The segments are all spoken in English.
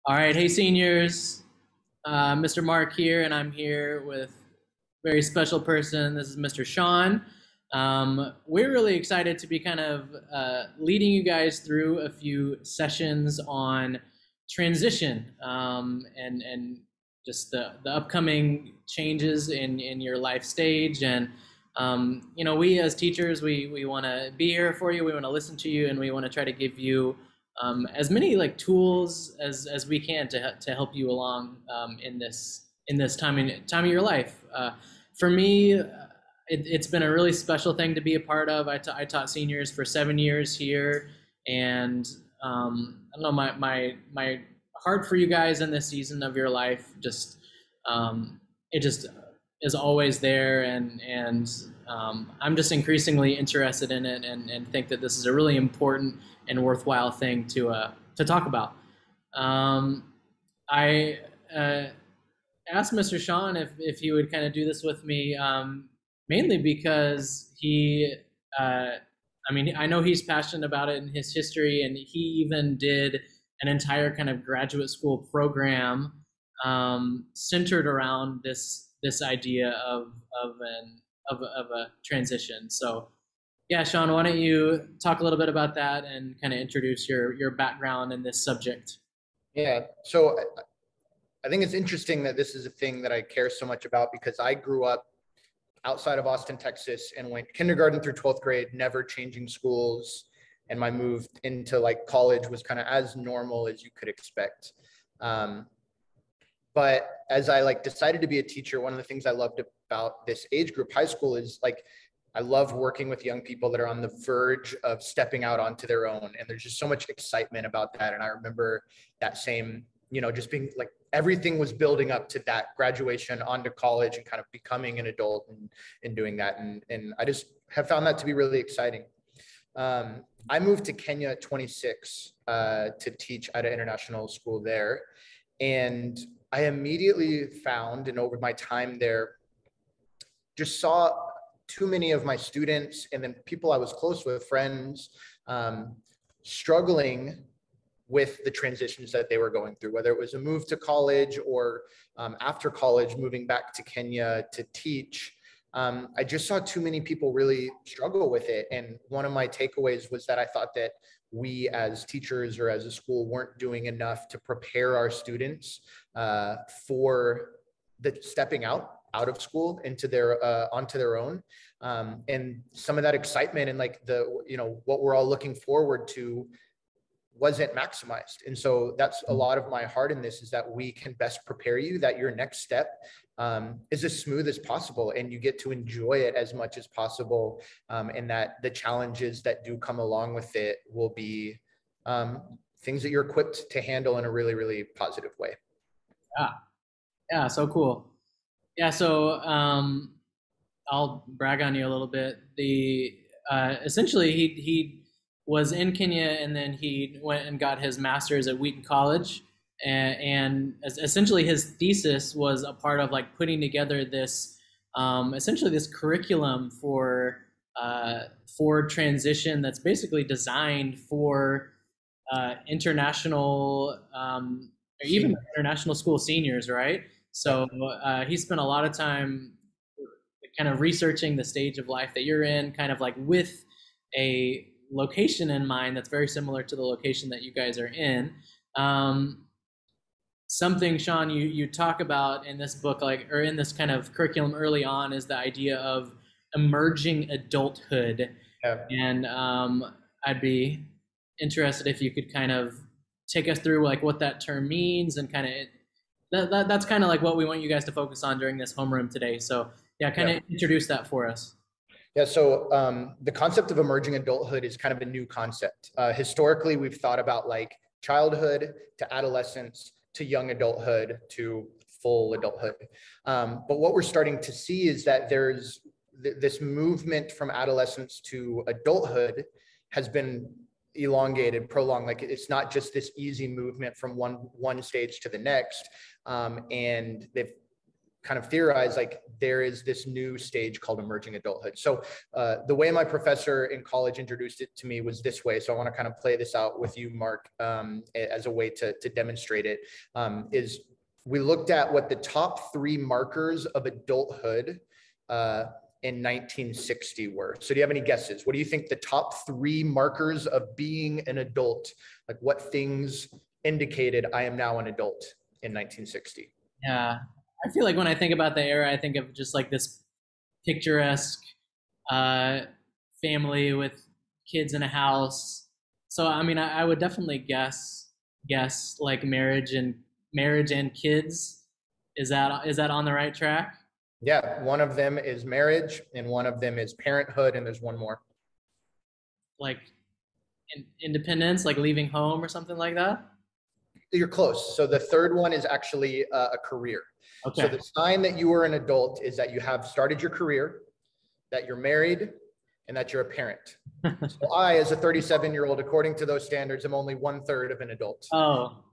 All right, hey seniors, Mr. Mark here, and I'm here with a very special person. This is Mr. Sean. We're really excited to be kind of leading you guys through a few sessions on transition and just the upcoming changes in your life stage. And we as teachers, we want to be here for you. We want to listen to you, and we want to try to give you as many like tools as we can to help you along in this time of your life. For me, it's been a really special thing to be a part of. I taught seniors for 7 years here, and I don't know, my heart for you guys in this season of your life it just is always there, and I'm just increasingly interested in it, and think that this is a really important and worthwhile thing to talk about. I asked Mr. Sean if he would kind of do this with me, mainly because I know he's passionate about it in his history, and he even did an entire kind of graduate school program centered around this idea of a transition. So yeah, Sean, why don't you talk a little bit about that and kind of introduce your background in this subject? Yeah, so I think it's interesting that this is a thing that I care so much about because I grew up outside of Austin, Texas, and went kindergarten through 12th grade, never changing schools. And my move into like college was kind of as normal as you could expect. But as I decided to be a teacher, one of the things I loved about this age group, high school, is I love working with young people that are on the verge of stepping out onto their own. And there's just so much excitement about that. And I remember that same, just being like, everything was building up to that graduation onto college and kind of becoming an adult and doing that. And I just have found that to be really exciting. I moved to Kenya at 26 to teach at an international school there. And I immediately found, and over my time there, just saw too many of my students and then people I was close with, friends, struggling with the transitions that they were going through, whether it was a move to college or after college, moving back to Kenya to teach. I just saw too many people really struggle with it. And one of my takeaways was that I thought that we as teachers or as a school weren't doing enough to prepare our students for the stepping out of school into onto their own. And some of that excitement and what we're all looking forward to wasn't maximized. And so that's a lot of my heart in this, is that we can best prepare you that your next step is as smooth as possible and you get to enjoy it as much as possible. And that the challenges that do come along with it will be things that you're equipped to handle in a really, really positive way. Yeah, so cool. Yeah, so I'll brag on you a little bit. Essentially he was in Kenya, and then he went and got his master's at Wheaton College, and essentially his thesis was a part of putting together this essentially this curriculum for transition that's basically designed for international or even international school seniors, right? So he spent a lot of time kind of researching the stage of life that you're in, kind of with a location in mind that's very similar to the location that you guys are in. Something, Sean, you talk about in this book, or in this kind of curriculum early on, is the idea of emerging adulthood. Yeah. And I'd be interested if you could kind of take us through what that term means, and kind of that's kind of what we want you guys to focus on during this homeroom today. So yeah, kind of introduce that for us. Yeah, so the concept of emerging adulthood is kind of a new concept. Historically, we've thought about childhood to adolescence to young adulthood to full adulthood. But what we're starting to see is that there's this movement from adolescence to adulthood has been elongated, prolonged. It's not just this easy movement from one stage to the next. And they've kind of theorize like there is this new stage called emerging adulthood. So the way my professor in college introduced it to me was this way. So I want to kind of play this out with you, Mark, as a way to demonstrate it. Is we looked at what the top 3 markers of adulthood in 1960 were. So do you have any guesses? What do you think the top 3 markers of being an adult, like what things indicated I am now an adult in 1960? Yeah, I feel like when I think about the era, I think of just like this picturesque uh, family with kids in a house. So I mean, I would definitely guess like marriage and kids. Is that on the right track? Yeah, one of them is marriage and one of them is parenthood, and there's one more. Like independence, like leaving home or something like that? You're close. So the third one is actually a career. So Okay. the sign that you are an adult is that you have started your career, that you're married, and that you're a parent. So I, as a 37-year-old, according to those standards, am only 1/3 of an adult. Oh,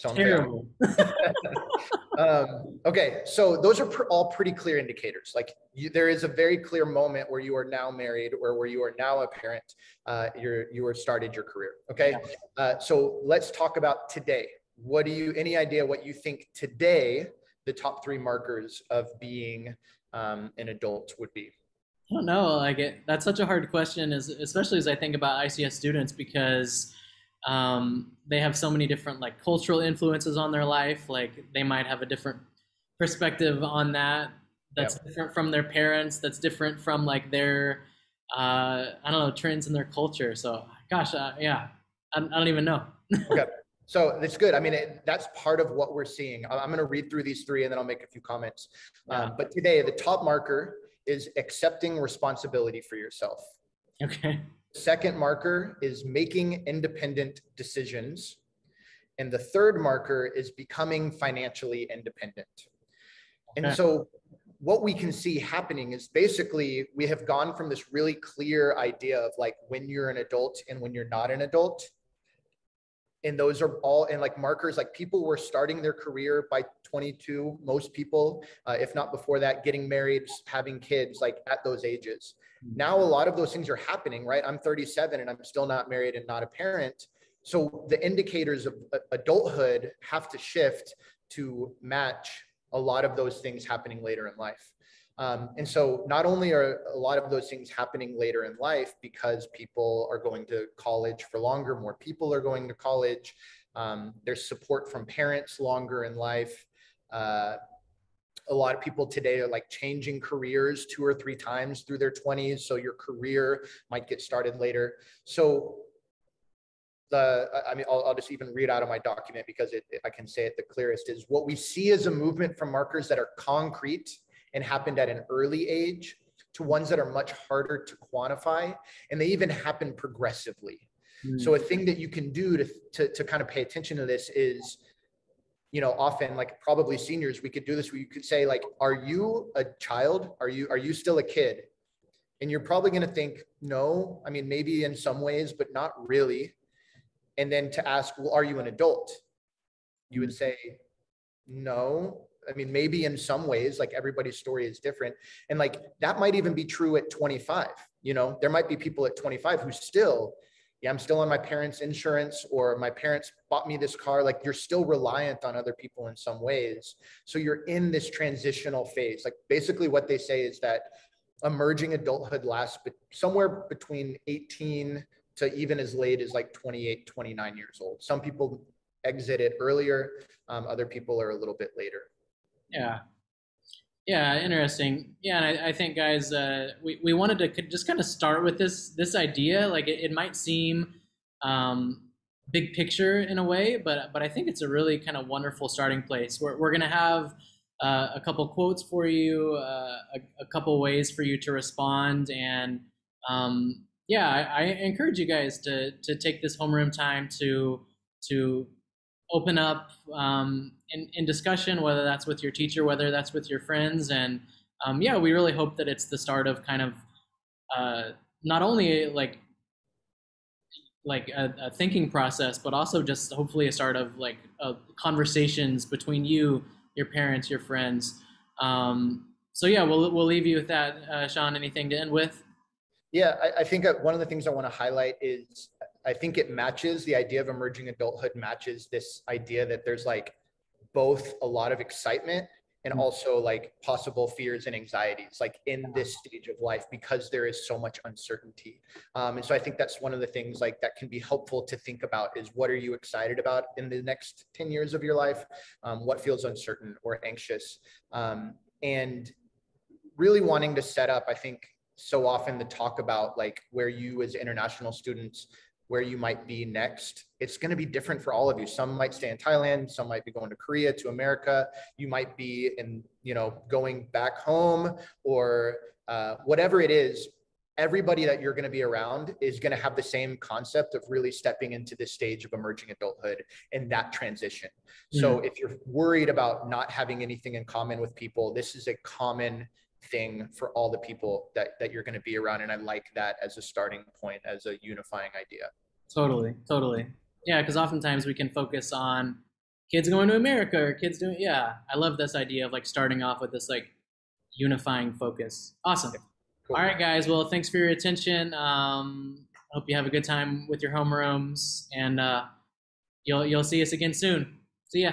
So I'm failing. terrible. Okay, so those are all pretty clear indicators. Like there is a very clear moment where you are now married or where you are now a parent. You have started your career. Okay, so let's talk about today. Any idea what you think today the top 3 markers of being an adult would be? I don't know. That's such a hard question, especially as I think about ICS students because they have so many different like cultural influences on their life. Like they might have a different perspective on that. That's different from their parents. That's different from like their I don't know, trends in their culture. So, gosh, yeah, I don't even know. Okay. So that's good. I mean, that's part of what we're seeing. I'm going to read through these 3 and then I'll make a few comments. Yeah. But today, the top marker is accepting responsibility for yourself. Okay. Second marker is making independent decisions. And the third marker is becoming financially independent. Okay. And so what we can see happening is basically we have gone from this really clear idea of like when you're an adult and when you're not an adult. And those are all and like markers, like people were starting their career by 22, most people, if not before that, getting married, having kids, like at those ages. Now, a lot of those things are happening, right? I'm 37 and I'm still not married and not a parent. So the indicators of adulthood have to shift to match a lot of those things happening later in life. And so not only are a lot of those things happening later in life because people are going to college for longer, more people are going to college, there's support from parents longer in life. A lot of people today are like changing careers 2 or 3 times through their 20s. So your career might get started later. So I'll just even read out of my document because I can say it the clearest is what we see as a movement from markers that are concrete and happened at an early age to ones that are much harder to quantify, and they even happen progressively. So a thing that you can do to kind of pay attention to this is, you know, often like probably seniors, we could do this where you could say like, are you a child? Are you still a kid? And you're probably going to think, no, I mean, maybe in some ways, but not really. And then to ask, well, are you an adult? You would say, no. I mean, maybe in some ways, like everybody's story is different. And like, that might even be true at 25. You know, there might be people at 25 who still, I'm still on my parents' insurance, or my parents bought me this car. Like you're still reliant on other people in some ways. So you're in this transitional phase. Like basically what they say is that emerging adulthood lasts somewhere between 18 to even as late as like 28, 29 years old. Some people exit it earlier. Other people are a little bit later. Yeah. Yeah, interesting. Yeah, and I think, guys, we wanted to just kind of start with this idea. Like it might seem big picture in a way, but I think it's a really kind of wonderful starting place. We're gonna have a couple quotes for you, a couple ways for you to respond, and yeah, I encourage you guys to take this homeroom time to open up in discussion, whether that's with your teacher, whether that's with your friends. And yeah, we really hope that it's the start of kind of not only like a thinking process, but also just hopefully a start of like conversations between you, your parents, your friends. So yeah, we'll leave you with that. Sean, anything to end with? Yeah, I think one of the things I want to highlight is I think it matches the idea of emerging adulthood matches this idea that there's like both a lot of excitement and also like possible fears and anxieties like in this stage of life because there is so much uncertainty. And so I think that's one of the things like that can be helpful to think about is what are you excited about in the next 10 years of your life? What feels uncertain or anxious? And really wanting to set up, I think so often the talk about like where you as international students, where you might be next, it's going to be different for all of you. Some might stay in Thailand, some might be going to Korea, to America. You might be in, going back home or whatever it is. Everybody that you're going to be around is going to have the same concept of really stepping into this stage of emerging adulthood and that transition. So if you're worried about not having anything in common with people, this is a common thing for all the people that you're going to be around. And I like that as a starting point, as a unifying idea. Totally. Yeah, because oftentimes we can focus on kids going to America or kids doing, yeah, I love this idea of like starting off with this like unifying focus. Awesome. Yeah, cool. All right, guys. Well, thanks for your attention. Hope you have a good time with your homerooms, and you'll see us again soon. See ya.